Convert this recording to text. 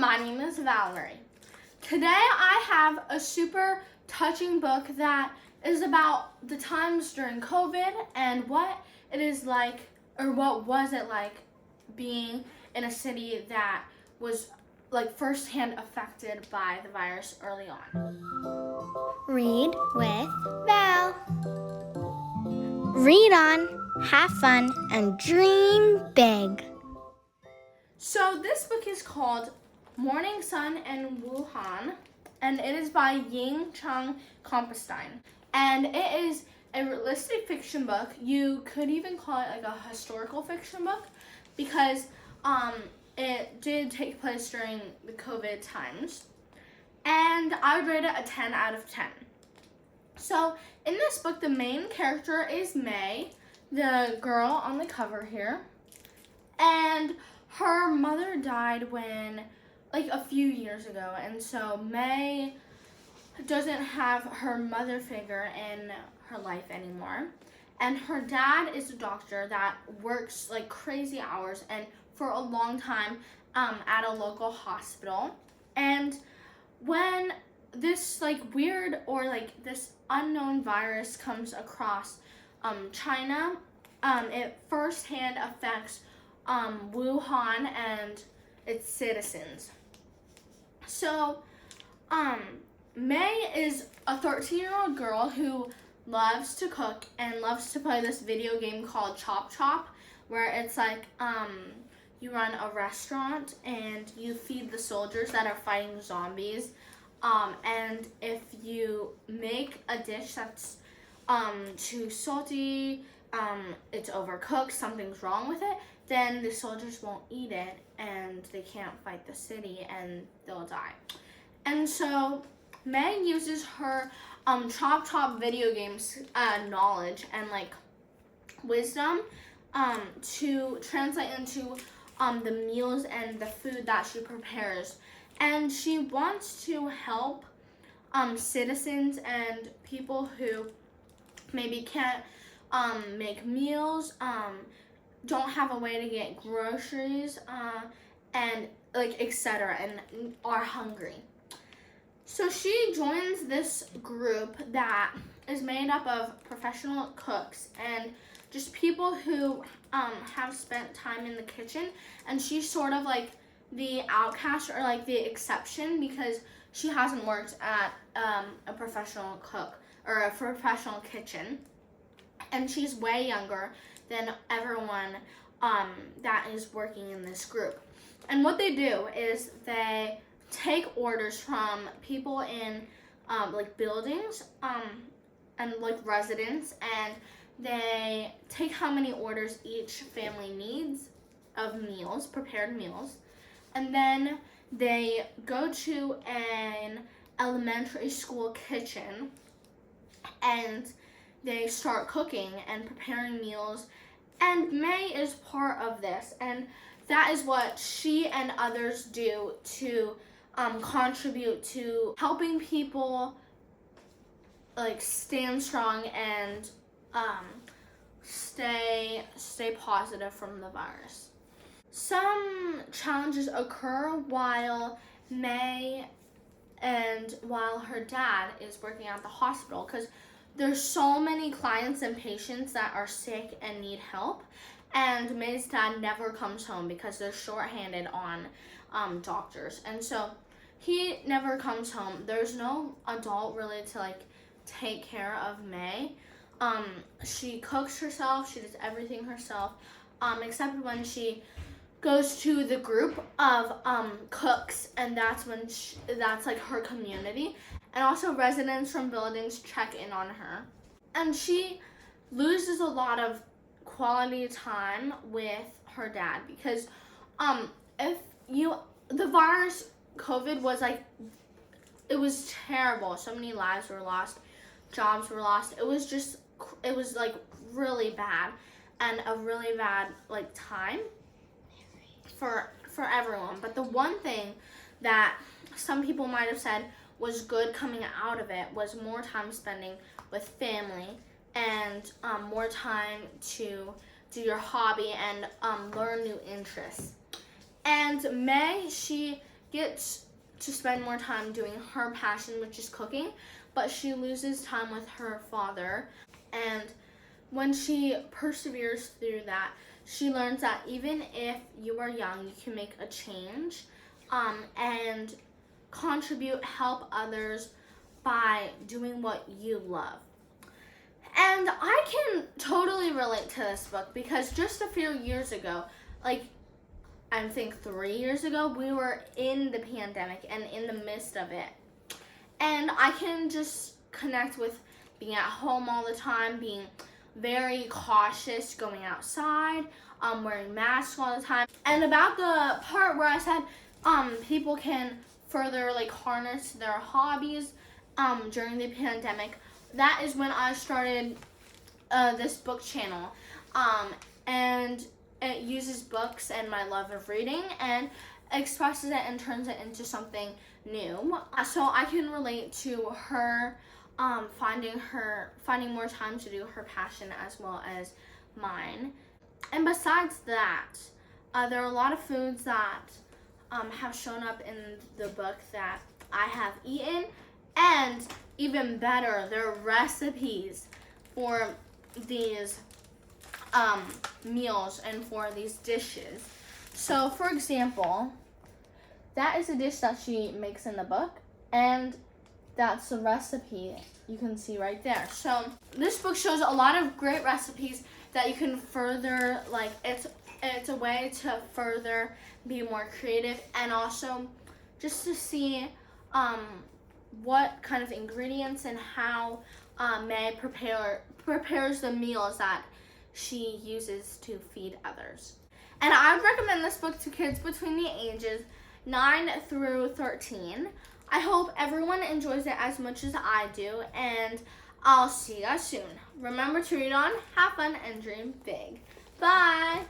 my name is Valerie. Today I have a super touching book that is about the times during COVID and what it is like, or what was it like being in a city that was like firsthand affected by the virus early on. Read with Val. Read on, have fun, and dream big. So this book is called Morning Sun in Wuhan, and it is by Ying Chang Compestine. And it is a realistic fiction book. You could even call it like a historical fiction book because it did take place during the COVID times. And I would rate it a 10 out of 10. So in this book, the main character is May, the girl on the cover here. And her mother died like a few years ago. And so May doesn't have her mother figure in her life anymore. And her dad is a doctor that works like crazy hours and for a long time at a local hospital. And when this like weird or like this unknown virus comes across China, it firsthand affects Wuhan and its citizens. So May is a 13-year-old girl who loves to cook and loves to play this video game called Chop Chop, where it's like you run a restaurant and you feed the soldiers that are fighting zombies. And if you make a dish that's too salty, it's overcooked, something's wrong with it, then the soldiers won't eat it and they can't fight the city and they'll die. And so May uses her Chop Chop video games knowledge and like wisdom to translate into the meals and the food that she prepares. And she wants to help citizens and people who maybe can't make meals, don't have a way to get groceries, and like etc. and are hungry. So she joins this group that is made up of professional cooks and just people who have spent time in the kitchen, and she's sort of like the outcast or like the exception because she hasn't worked at a professional cook or a professional kitchen, and she's way younger than everyone that is working in this group. And what they do is they take orders from people in like buildings and like residents, and they take how many orders each family needs of meals, prepared meals, and then they go to an elementary school kitchen and they start cooking and preparing meals, and May is part of this, and that is what she and others do to contribute to helping people like stand strong and stay positive from the virus. Some challenges occur while May and while her dad is working at the hospital because there's so many clients and patients that are sick and need help, and May's dad never comes home because they're shorthanded on doctors, and so he never comes home. There's no adult really to like take care of May. She cooks herself, she does everything herself, except when she goes to the group of cooks, and that's when that's like her community, and also residents from buildings check in on her. And she loses a lot of quality time with her dad because the virus COVID was like, it was terrible. So many lives were lost, jobs were lost. It was like really bad and a really bad like time for everyone. But the one thing that some people might have said was good coming out of it was more time spending with family and more time to do your hobby and learn new interests. And May, she gets to spend more time doing her passion, which is cooking, but she loses time with her father. And when she perseveres through that, she learns that even if you are young, you can make a change and contribute, help others by doing what you love. And I can totally relate to this book because just a few years ago, like I think 3 years ago, we were in the pandemic and in the midst of it. And I can just connect with being at home all the time, being very cautious going outside, wearing masks all the time. And about the part where I said people can further like harness their hobbies during the pandemic, that is when I started this book channel. And it uses books and my love of reading and expresses it and turns it into something new. So I can relate to her finding more time to do her passion as well as mine. And besides that, there are a lot of foods that have shown up in the book that I have eaten, and even better, there are recipes for these meals and for these dishes. So for example, that is a dish that she makes in the book, and that's the recipe you can see right there. So this book shows a lot of great recipes that you can further, like it's a way to further be more creative, and also just to see what kind of ingredients and how May prepares the meals that she uses to feed others. And I would recommend this book to kids between the ages 9 through 13. I hope everyone enjoys it as much as I do, and I'll see you guys soon. Remember to read on, have fun, and dream big. Bye!